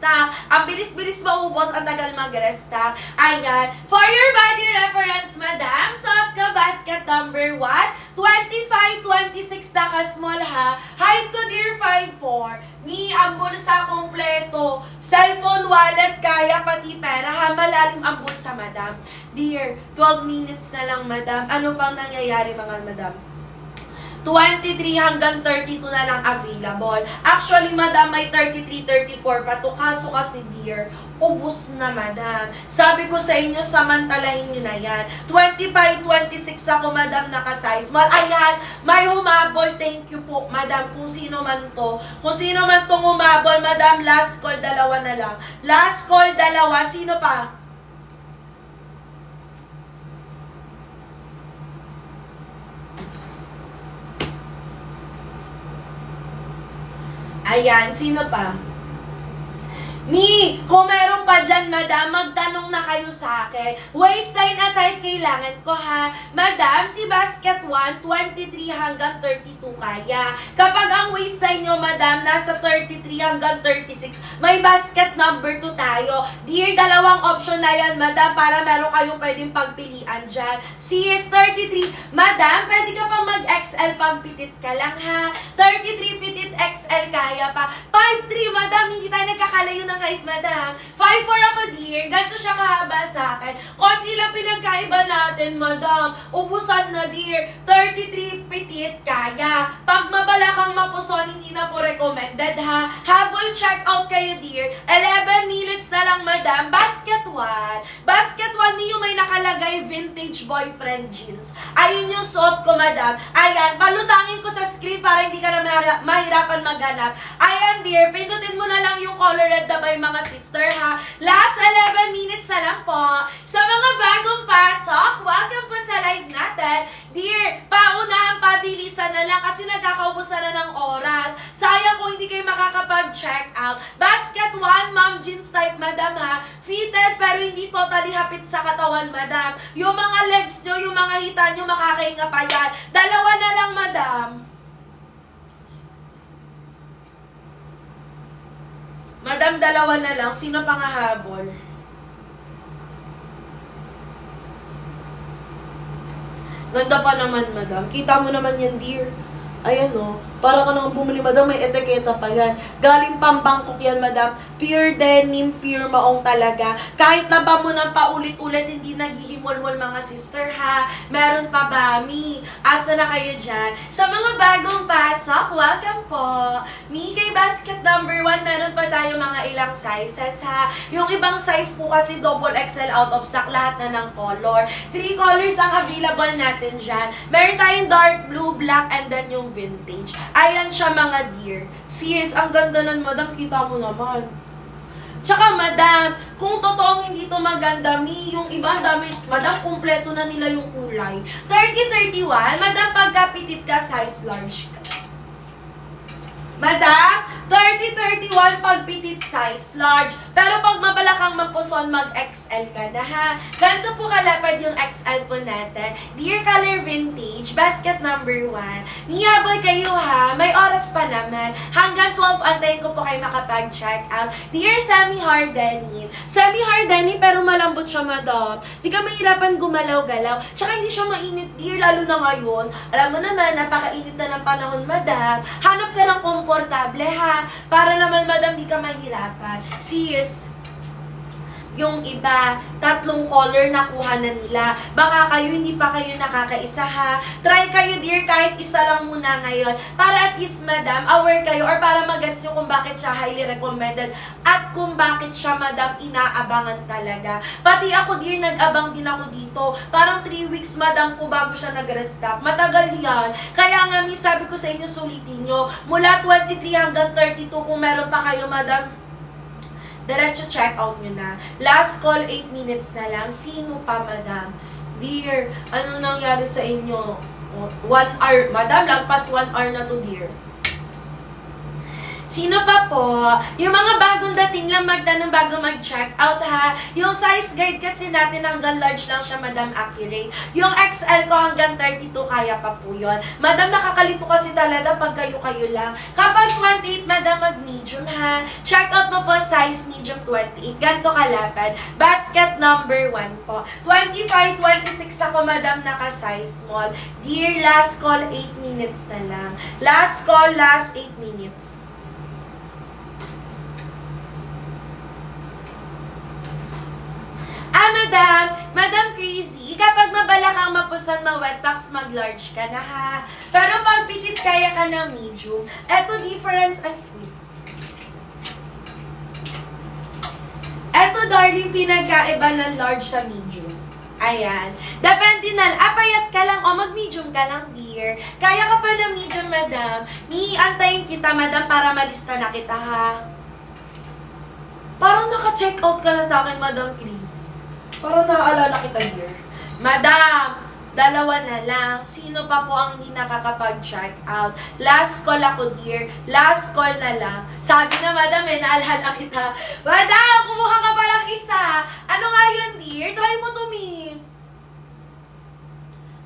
mag-restock. Ang bilis-bilis maubos, ang tagal mag-restock. Ayan. For your body reference, madam, suot ka basket number 1. 25, 26 na ka-small ha. Height ko dear 5'4". Ni ang bulsa kompleto. Cellphone, wallet, kaya pati pera ha. Malalim ang bulsa, madam. Dear, 12 minutes na lang, madam. Ano pang nangyayari, mga madam? 23 hanggang 32 na lang available. Actually, madam, may 33, 34 pa to. Kaso kasi, dear, ubus na, madam. Sabi ko sa inyo, samantalahin nyo na yan. 25, 26 ako, madam, naka-size small. Ayan, may humabol. Thank you po, madam. Kung sino man to. Kung sino man tong humabol, madam, last call, dalawa na lang. Last call, dalawa. Sino pa? Ayan, sino pa? Kung meron pa dyan, madam, magtanong na kayo sa akin. Waistline at height kailangan ko, ha? Madam, si basket 1, 23 hanggang 32 kaya. Kapag ang waistline nyo, madam, nasa 33 hanggang 36, may basket number 2 tayo. Dear, dalawang option na yan, madam, para meron kayong pwedeng pagpilian dyan. Si is 33, madam, pwede ka pa mag-XL, pang-pitit ka lang, ha? 33 pitit XL kaya pa. 5'3", madam, hindi tayo nagkakalayo ng height, madam. 5'4" ako, dear. Ganito siya kahaba sa akin. Konti lang pinagkaiba natin, madam. Ubusan na, dear. 33 petit, kaya. Pag mabala kang mapuson, hindi na po recommended, ha? Habol check out kayo, dear. 11 minutes na lang, madam. Basket 1. Basket 1, niyo may nakalagay vintage boyfriend jeans. Ayun yung suot ko, madam. Ayan, palutangin ko sa screen para hindi ka na mahirapan maghanap. Ayan, dear. Pindutin mo na lang yung color red na may mga sister, ha? Last 11 minutes na lang po. Sa mga bagong pasok, welcome po sa live natin. Dear, paunahan, pabilisan na lang kasi nagkakaubos na ng oras. Sayang kung hindi kayo makakapag-check out. Basket 1, mom jeans type, madam, ha? Fitted pero hindi totally hapit sa katawan, madam. Yung mga legs nyo, yung mga hita nyo, makakahinga pa yan. Dalawa na lang, madam. Madam, dalawa na lang. Sino pang hahabol? Ganda pa naman, madam. Kita mo naman yan, dear. Ayan, o. Para ka naman bumili, madam. May etiketa pa yan. Galing pang Bangkok yan, madam. Pure denim, pure maong talaga. Kahit laba mo ng paulit-ulit, hindi naghihimol-mol, mga sister, ha? Meron pa ba, Mi? Asa na kayo dyan? Sa mga bagong pasok, welcome po. Mi, kay basket number 1, meron pa tayo mga ilang sizes, ha? Yung ibang size po kasi double XL out of stock, lahat na ng color. 3 colors ang available natin dyan. Meron tayong dark blue, black, and then yung vintage. Ayan siya, mga dear. Sis, ang ganda nun, madam. Kita mo naman. Tsaka, madam, kung totoong hindi to maganda, yung ibang damit, madam, kumpleto na nila yung kulay. 30-31, madam, pagkapitit ka, size large ka. Madam, 30-31 pag petit size, large. Pero pag mabala kang mapuson, mag-XL ka na, ha? Ganito po kalapad yung XL po natin. Dear Color Vintage, basket number 1. Niyabol kayo, ha? May oras pa naman. Hanggang 12, antayin ko po kayo makapag-check out. Dear Semi Hard Denim. Semi Hard Denim, pero malambot siya, madam. Di ka mahirapan gumalaw-galaw. Tsaka hindi siya mainit, dear, lalo na ngayon. Alam mo naman, napakainit na ng panahon, madam. Hanap ka ng komportable, ha? Para naman, madam, di ka mahirapan. Sis, yung iba, 3 color nakuha na nila. Baka kayo, hindi pa kayo nakakaisa, ha? Try kayo, dear, kahit isa lang muna ngayon. Para at least, madam, aware kayo or para mag-gets nyo kung bakit siya highly recommended at kung bakit siya, madam, inaabangan talaga. Pati ako, dear, nag-abang din ako dito. Parang 3 weeks, madam, ko bago siya nag-restock. Matagal yan. Kaya nga, miss, sabi ko sa inyo, sulitin nyo. Mula 23 hanggang 32, kung meron pa kayo, madam, diretso check out nyo na. Last call, 8 minutes na lang. Sino pa, madam? Dear, ano nangyari sa inyo? 1 hour. Madam, lagpas 1 hour na to, dear. Sino pa po? Yung mga bagong dating lang, madam magtanong bago mag-check out ha. Yung size guide kasi natin hanggang large lang siya, madam, accurate. Yung XL ko hanggang 32, kaya pa po yun. Madam, nakakalito kasi talaga pag kayo-kayo lang. Kapag 28, madam, mag-medium ha. Check out mo po size medium 28. Ganto kalapad. Basket number 1 po. 25, 26 ako, madam, naka-size small. Dear, last call, 8 minutes na lang. Last call, last 8 minutes. Madam Crazy, kapag mabala kang mapusan, ma-wetbox, mag-large ka na ha. Pero pag pitit, kaya ka ng medium. Eto difference, eto darling, pinagkaiba ng large sa medium. Ayan. Depende na, payat ka lang o mag-medium ka lang, dear. Kaya ka pa ng medium, madam. Antayin kita, madam, para malista na kita ha. Parang naka-check out ka na sa akin, Madam Crazy. Parang naaalala kita, dear. Madam, dalawa na lang. Sino pa po ang hindi nakakapag-check out? Last call ako, dear. Last call na lang. Sabi na, madam, naalala kita. Madam, kumuha ka pa lang isa. Ano nga yun, dear? Try mo to, me.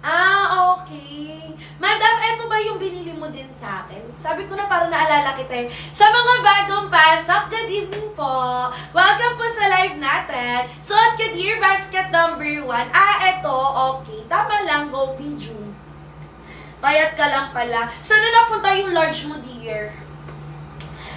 Okay. Madam, eto ba yung binili mo din sa akin? Sabi ko na parang naalala kita eh. Sa mga bagong pasok, good evening po. Welcome po sa live natin. Suot ka, dear, basket number 1. Eto, okay. Tama lang, go medium. Payat ka lang pala. Saan na napunta yung large mo, dear?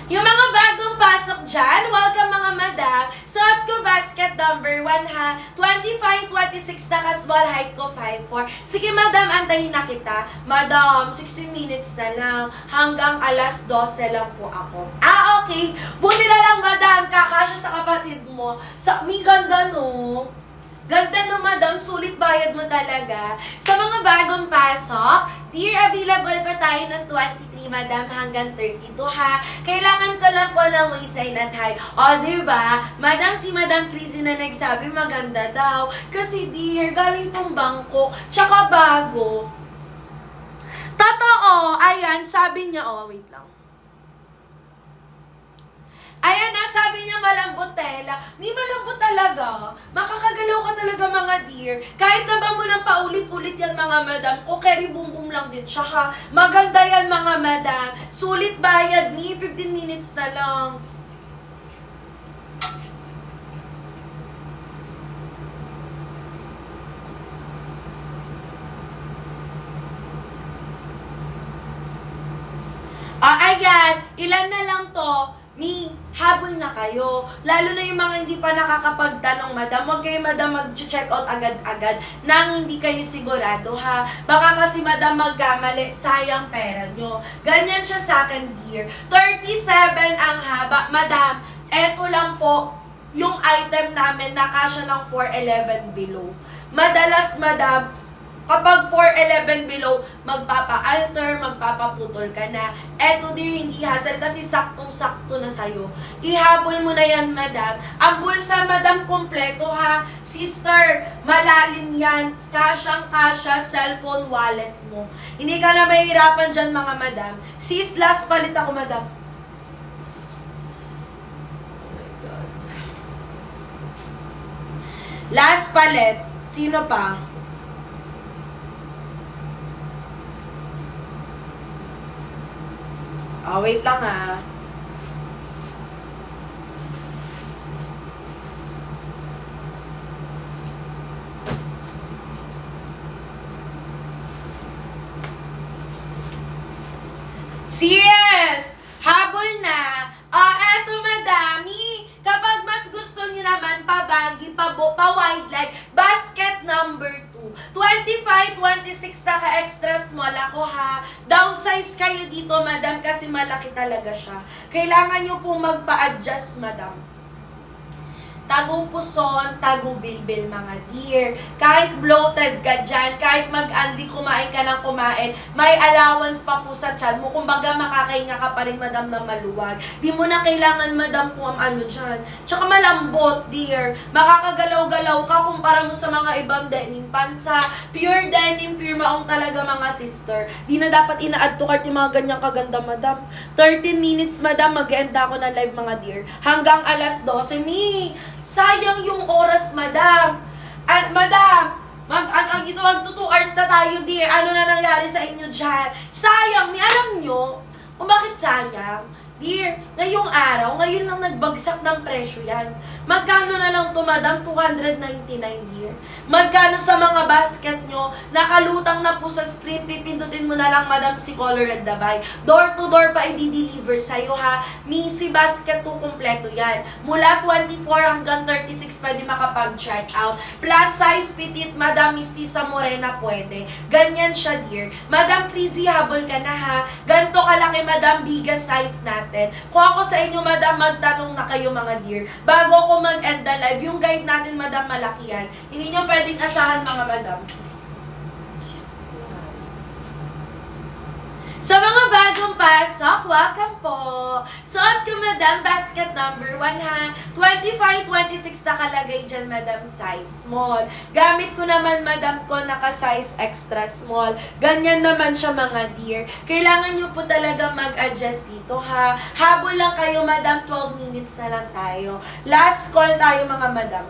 Yung mga bagong pasok dyan, welcome mga madam. Suot ko basket number 1 ha. 25, 26 na ka-small, height ko 5'4". Sige madam, antayin na kita. Madam, 16 minutes na lang. Hanggang alas 12 lang po ako. Okay. Buti na lang madam, kakasya sa kapatid mo. May ganda no. Ganda no, madam. Sulit bayad mo talaga. Sa mga bagong pasok, dear, available pa tayo ng 23, madam, hanggang 32, ha? Kailangan ko lang po ng waistline at high. Diba? Madam, si Madam Crazy na nagsabi maganda daw. Kasi, dear, galing tong bangko. Tsaka bago. Totoo. Ayan, sabi niya, wait lang. Ayan na, sabi niya malambot tela. Di malambot talaga. Makakagalaw ka talaga, mga dear. Kahit taba mo ng paulit-ulit yan, mga madam. Kukeri bum-bum lang din siya, ha. Maganda yan, mga madam. Sulit bayad ni 15 minutes na lang. Ayan. Ilan na lang to? Habol na kayo. Lalo na yung mga hindi pa nakakapagtanong, madam. Huwag kayo, madam, mag-check out agad-agad nang hindi kayo sigurado, ha. Baka kasi, madam, magkamali. Sayang pera nyo. Ganyan siya sa akin, dear. 37 ang haba. Madam, eto lang po yung item namin na kasya ng 4'11 below. Madalas, madam, kapag 4'11 below, magpapa-alter, magpapaputol ka na. Eto dear, hindi hassle kasi saktong-sakto na sa'yo. Ihabol mo na yan, madam. Ang bulsa, madam, kompleto ha. Sister, malalim yan. Kasyang-kasya, cellphone, wallet mo. Hindi ka na mahihirapan dyan, mga madam. Sis, last palit ako, madam. Oh my God. Last palit. Sino pa? Wait lang ha. Yes! Habol na. Eto, madami. Kapag mas gusto niyo naman, pa-baggy, pa-wide leg, basket number 2. 25, 26 na ka-extra small ako, ha. Downsize kayo dito, madam, kasi malaki talaga siya. Kailangan nyo pong magpa-adjust, madam. tago puson, tago bilbil mga dear. Kahit bloated ka dyan, kahit mag-anli kumain ka ng kumain, may allowance pa po sa tiyan mo. Kumbaga makakahinga ka pa rin madam na maluwag. Di mo na kailangan madam kung ano dyan. Tsaka malambot dear. Makakagalaw-galaw ka kumpara mo sa mga ibang denim pansa. Pure denim, pure maong talaga mga sister. Di na dapat ina-add to cart yung mga ganyang kaganda madam. 13 minutes madam, mag-end ako ng live mga dear. Hanggang alas 12. Sayang yung oras madam. Madam, mag 2 hours na tayo dear. Ano na nangyari sa inyo dyan? Sayang, alam nyo kung bakit sayang? Dear, ngayong araw, ngayon lang nagbagsak ng presyo yan. Magkano na lang to, madam? 299, dear. Magkano sa mga basket nyo? Nakalutang na po sa screen. Pipindutin mo na lang, madam, si Color Red Dabay. Door to door pa i-deliver sa'yo, ha? Misi basket to, kompleto yan. Mula 24 hanggang 36, pwede makapag-check out. Plus size, petite, madam, Mistisa Morena, pwede. Ganyan siya, dear. Madam, Crazy, habol ka na, ha? Ganto kalaki, madam, biggest size natin. Kung ako sa inyo, madam, magtanong na kayo mga dear. Bago ako mag-end the live, yung guide natin, madam, malaki yan. Hindi nyo pwedeng asahan mga madam. Sa mga bagong pasok, welcome po! Suot ko, madam, basket number 1 ha. 25-26 nakalagay dyan, madam, size small. Gamit ko naman, madam, ko naka-size extra small. Ganyan naman siya, mga dear. Kailangan nyo po talaga mag-adjust dito, ha. Habol lang kayo, madam, 12 minutes na lang tayo. Last call tayo, mga madam.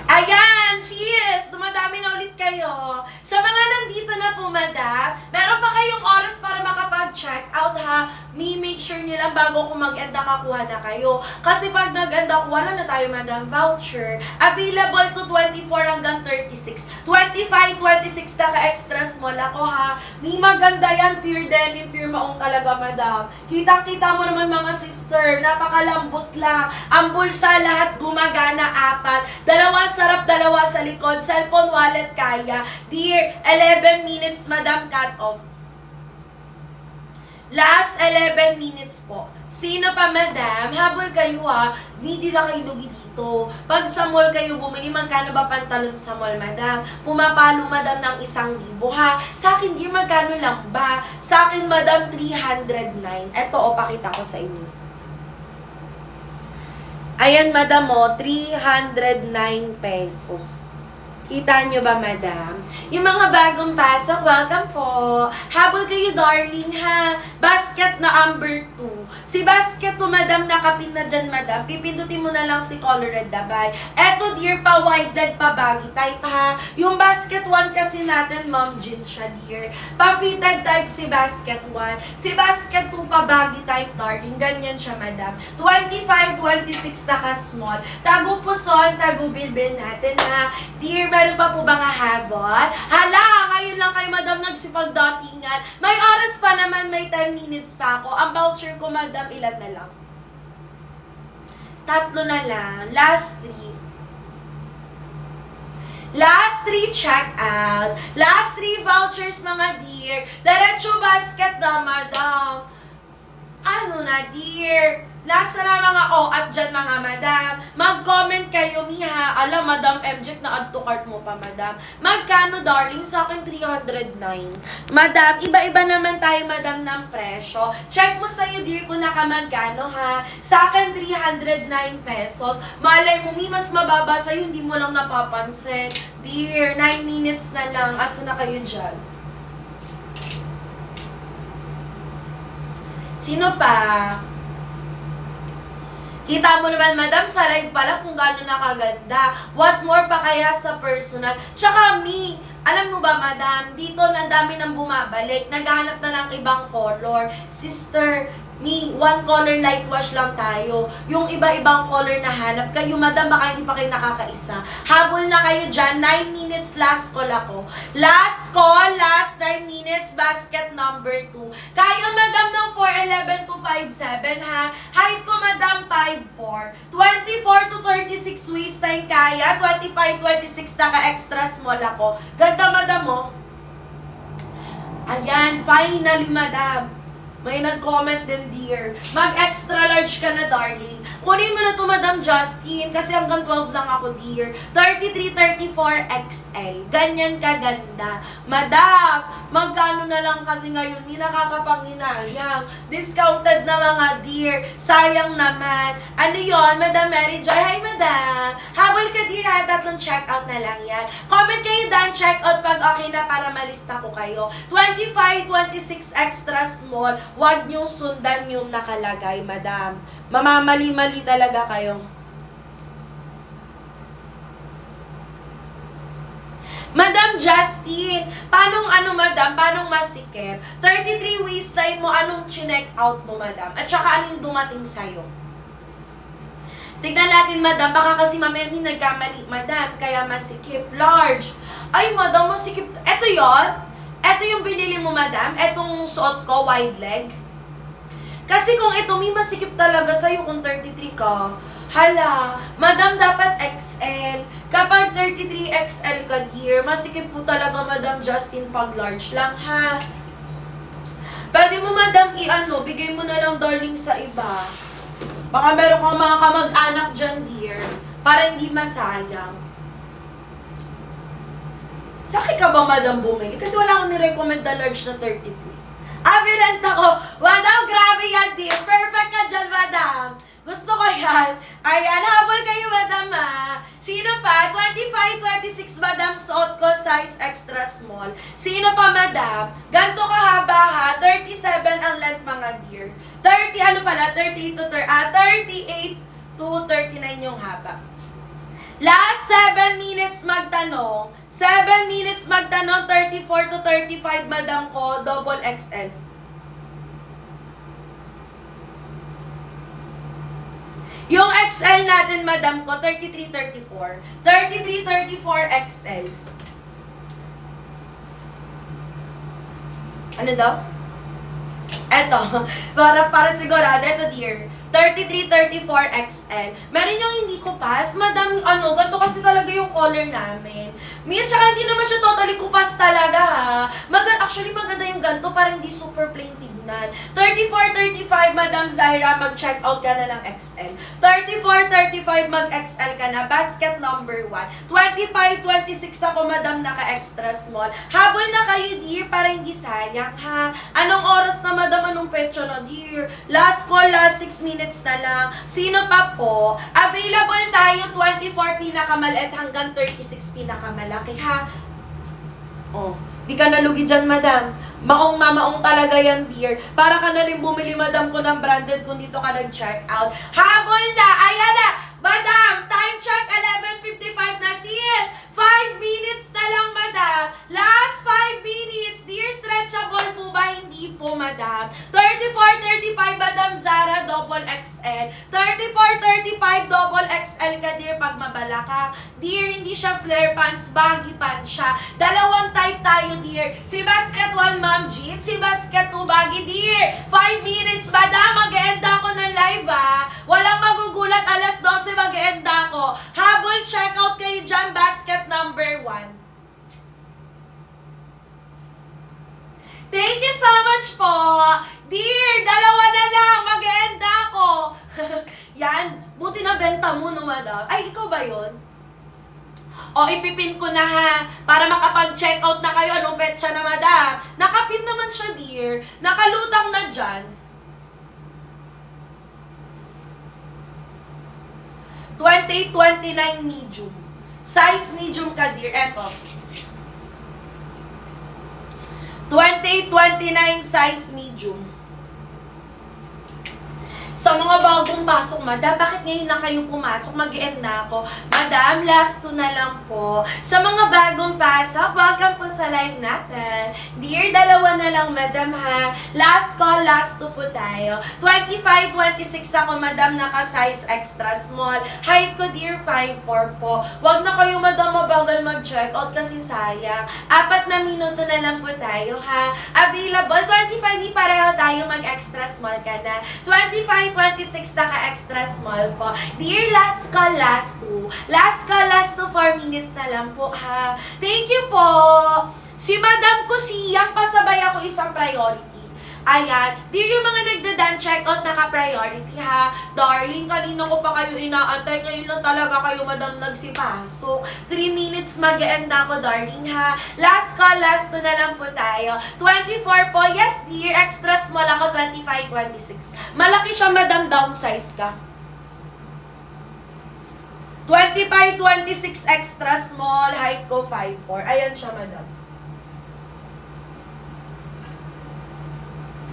Ayan, sis! Dumadami na ulit kayo. Sa mga nandito na po, madam, meron pa kayong oras para makapag-check out, ha? Make sure nyo lang bago ko mag-end nakakuha na kayo. Kasi pag nag-end ako, wala na tayo, madam, voucher. Available to 24 hanggang 36. 25-26 naka-extra small ako, ha? Maganda yan, pure denim, pure maong talaga, madam. Kitang-kita mo naman, mga sister, napakalambot lang. Ang bulsa lahat gumagana, 4. Dalawa sarap, dalawa sa likod. Cellphone, wallet, kaya. Dear, 11 minutes, madam, cut off. Last 11 minutes po. Sino pa, madam? Habol kayo, ha? Hindi na kayo lugi dito. Pag sa mall kayo bumili, magkano ba pantalon sa mall, madam? Pumapalo, madam, ng 1,000, ha? Sa akin, di magkano lang ba? Sa akin, madam, 309. Eto, pakita ko sa inyo. Ayan, madam, 309 pesos. Kita nyo ba, madam? Yung mga bagong pasok, welcome po. Habol kayo, darling, ha? Basket na number 2. Si basket 2, madam, nakapin na dyan, madam. Pipindutin mo na lang si Color Red Dabay. Eto, dear, pa wide leg, pa baggy type, ha? Yung basket 1 kasi natin, mom jeans siya, dear. Pa fitted type si basket 1. Si basket 2, pa baggy type, darling. Ganyan siya, madam. 25-26 naka-small. Tago puson, tago bilbil natin, ha? Dear, meron pa po ba nga habol? Hala, ngayon lang kayo, madam, nagsipag-datingan. May oras pa naman, may 10 minutes pa ako. Ang voucher ko, madam, ilan na lang? 3 na lang. Last 3. Last 3 check out. Last 3 vouchers, mga dear. Diretso basket na, madam. Ano na, dear? Nasa na mga at dyan, mga madam. Mag-comment kayo, miha. Alam, madam, MJ, na add to cart mo pa, madam. Magkano, darling? Sa akin, 309. Madam, iba-iba naman tayo, madam, ng presyo. Check mo sa'yo, dear, kung nakamagkano, ha? Sa akin, 309 pesos. Malay mo, mas mababa sa'yo, hindi mo lang napapansin. Dear, 9 minutes na lang. Asa na kayo dyan? Sino pa? Kita mo naman, madam, sa live pala kung gano'n nakaganda. What more pa kaya sa personal? Tsaka me, alam mo ba, madam, dito na dami nang bumabalik. Naghahanap na ng ibang color. Sister, one color light wash lang tayo. Yung iba-ibang color na hanap kayo, madam, baka hindi pa kayo nakakaisa. Habol na kayo dyan. 9 minutes, last call ako. Last call, last 9 minutes, basket number 2. Kaya, madam, ng 4'11 to 5'7", ha? Height ko, madam, 5'4". 24 to 36 waist time kaya. 25, 26, naka-extra small ako. Ganda, madam, oh. Ayan, finally, madam. May nag-comment din, dear. Mag-extra large ka na, darling. Kunin mo na to, Madam Justin, kasi hanggang 12 lang ako, dear. 33, 34 XL. Ganyan kaganda. Madam, magkano na lang kasi ngayon? Hindi nakakapanginayang. Discounted na mga dear. Sayang naman. Ano yon, Madam Mary Joy? Hi, Madam. Habol ka, dear, ha? Tatlong checkout na lang yan. Comment kayo dan, checkout pag okay na para malista ko kayo. 25, 26 extra small. Huwag niyong sundan yung nakalagay, madam. Mamamali-mali talaga kayo. Madam Justin, paanong madam? Paanong masikip? 33 waistline mo, anong chinek out mo, madam? At saka ano yung dumating sa'yo? Tignan natin, madam. Baka kasi mamaya may nagkamali, madam. Kaya masikip. Large. Ay, madam, masikip. Ito yon. Ito yung binili mo, madam. Etong suot ko, wide leg. Kasi kung ito, may masikip talaga sa'yo kung 33 ka. Hala, madam, dapat XL. Kapag 33 XL ka, dear, masikip po talaga, madam Justin, pag large lang, ha? Pwede mo, madam, bigay mo na lang, darling, sa iba. Baka meron kang mga kamag-anak dyan, dear, para hindi masayang. Sa akin ka ba, madam, bumili? Kasi wala akong nirecommend na large na 33. Avirent ako. Madam, grabe yan, dear. Perfect ka dyan, madam. Gusto ko yan. Ayan, habol kayo, madam, ha. Sino pa? 25, 26, madam, suot ko, size extra small. Sino pa, madam? Ganto kahaba, ha. 37 ang length, mga dear. 38 to 39 yung haba. Last 7 minutes magtanong. 7 minutes magtanong, 34 to 35, madam ko, double XL. Yung XL natin, madam ko, 33, 34. 33, 34 XL. Ano daw? Eto, para sigurado, eto dear. 33, 34 XL. Meron yung hindi ko pass. Madam, ganito kasi talaga yung color namin. Tsaka hindi naman siya totally kupas talaga, ha. Actually, maganda yung ganito para hindi super plain tignan. 34, 35, Madam Zaira, mag-check out ka na ng XL. 34, 35, mag-XL ka na. Basket number 1. 25, 26 ako, Madam, naka-extra small. Habol na kayo, dear, para hindi sayang, ha. Anong oras na, Madam? Anong petsa na, dear? Last call, last 6 minutes na lang. Sino pa po? Available tayo 24 pinakamaliit hanggang 36 pinakamalaki, ha? Oh, di ka nalugi dyan, madam. Maong talaga yan, dear. Para ka na rin bumili, madam, ko ng branded kung dito ka nag-check out. Habol na! Ayan na! Madam, time check, 11:55 na, sis! 5 minutes na lang, madam. Last 5 minutes. Dear, stretchable po ba? Hindi po, madam. 34, 35, Madam Zara, double XL. 34, 35, double XL ka, dear, pag mabala ka. Dear, hindi siya flare pants, baggy pants siya. Dalawang type tayo, dear. Si basket 1, Ma'am Jean. Si basket 2, baggy, dear. 5 minutes, madam. Mag-eenda ako ng live, ha. Walang magugulat, alas 12 mag-eenda ako. Habol, checkout kayo dyan, basket number 1. Thank you so much po. Dear, dalawa na lang. Mag-eenda ako. Yan. Buti na benta mo, no, madam? Ay, ikaw ba yun? O, ipipin ko na, ha. Para makapag-check out na kayo. Anong petsa na, madam? Nakapin naman siya, dear. Nakalutang na dyan. 28-29 medium. Size medium ka, dear. Eto. 28-29 size medium. Sa mga bagong pasok, madam, bakit ngayon na kayo pumasok? Mag-end na ako. Madam, last 2 na lang po. Sa mga bagong pasok, welcome po sa live natin. Dear, 2 na lang, madam, ha. Last call, last 2 po tayo. 25, 26 ako, madam, naka-size extra small. Height ko, dear, 5'4 po. Wag na kayo, madam, mabagal mag-check out kasi sayang. 4 na minuto na lang po tayo, ha. Available, 25, di pareho tayo mag-extra small ka na. 25, 26 naka-extra small po. Dear, last call, last 2. Last call, last 2, 4 minutes na lang po, ha. Thank you po. Si Madam ko siyang pasabay ako isang priority. Ayan. Dear, yung mga nagdadan, check out naka-priority, ha. Darling, kanina ko pa kayo inaantay. Ngayon lang talaga kayo, madam, nagsipasok. 3 minutes mag-end na ako, darling, ha. Last call, last 2 na lang po tayo. 24 po. Yes, dear. Extra small ako, 25, 26. Malaki siya, madam, downsize ka. 25, 26 extra small. Height ko, 5'4". Ayan siya, madam.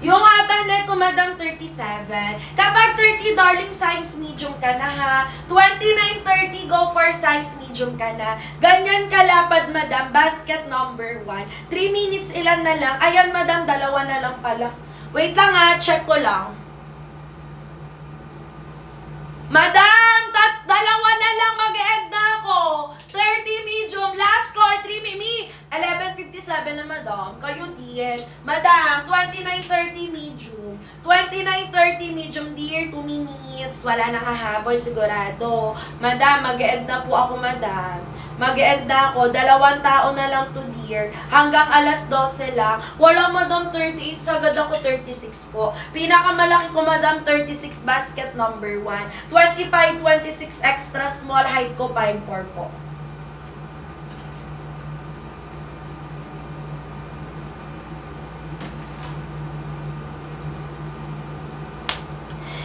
Yung haba neto, madam, 37. Kapag 30, darling, size medium ka na, ha. 29, 30, go for size medium ka na. Ganyan kalapad, madam. Basket number 1. 3 minutes, ilan na lang? Ayan, madam, 2 na lang pala. Wait lang, ha. Check ko lang. Madam, 2 na lang. Mag-end na ako. 30 medium. Last call, 3 mimi. 11:57 na, madam. Kayo din. Madam, 29:30 medium. 29:30 medium, dear. 2 minutes. Wala nang hahabol, sigurado. Madam, mag-end na po ako, madam. Mag-end na ako. 2 tao na lang to, dear. Hanggang alas 12 lang. Wala, madam, 38. Sagad ako, 36 po. Pinakamalaki ko, madam, 36 basket number 1. 25, 26 extra small. Height ko, 5'4 po.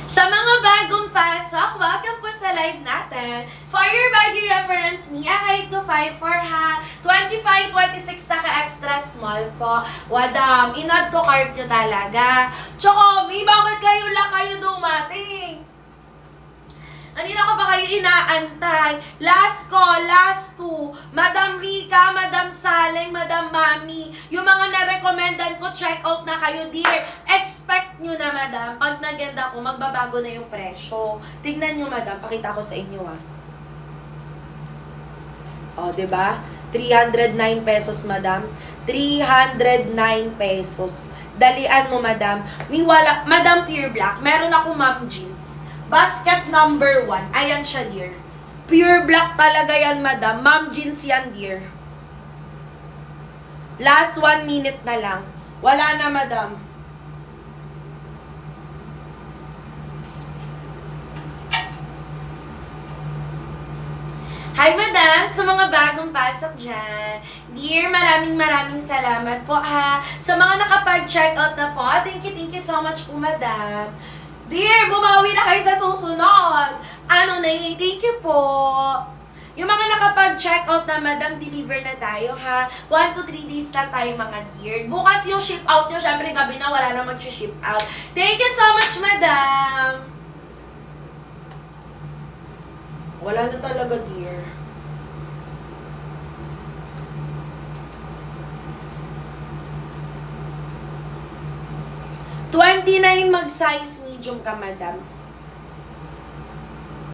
Sa mga bagong pasok, welcome po sa live natin. For your body reference, Mia, height ko 5'4", ha. 25, 26 naka-extra small po. Wadam, in-add to cart nyo talaga. Tsaka, bakit kayo dumating? Kanina ko pa kayo inaantay. Last call, last 2. Madam Rika, Madam Saleng, Madam Mami. Yung mga na-recommendan ko, check out na kayo, dear. Expect nyo na, madam. Pag naganda ko, magbabago na yung presyo. Tignan nyo, madam. Pakita ko sa inyo, ha. O, diba? 309 pesos, madam. 309 pesos. Dalian mo, madam. Madam Pure Black, meron ako ma'am jeans. Basket number 1. Ayan siya, dear. Pure black talaga yan, madam. Ma'am jeans yan, dear. Last 1 minute na lang. Wala na, madam. Hi, madam! Sa mga bagong pasok dyan. Dear, maraming salamat po, ha. Sa mga nakapag-check out na po, thank you so much po, madam. Dear, bumawi na kayo sa susunod. Thank you po. Yung mga nakapag-check out na, madam, deliver na tayo, ha. 1 to 3 days lang tayo, mga dear. Bukas yung ship out nyo, syempre gabi na, wala na mag-ship out. Thank you so much, madam. Wala na talaga, dear. $29 mag-size medium ka, madam.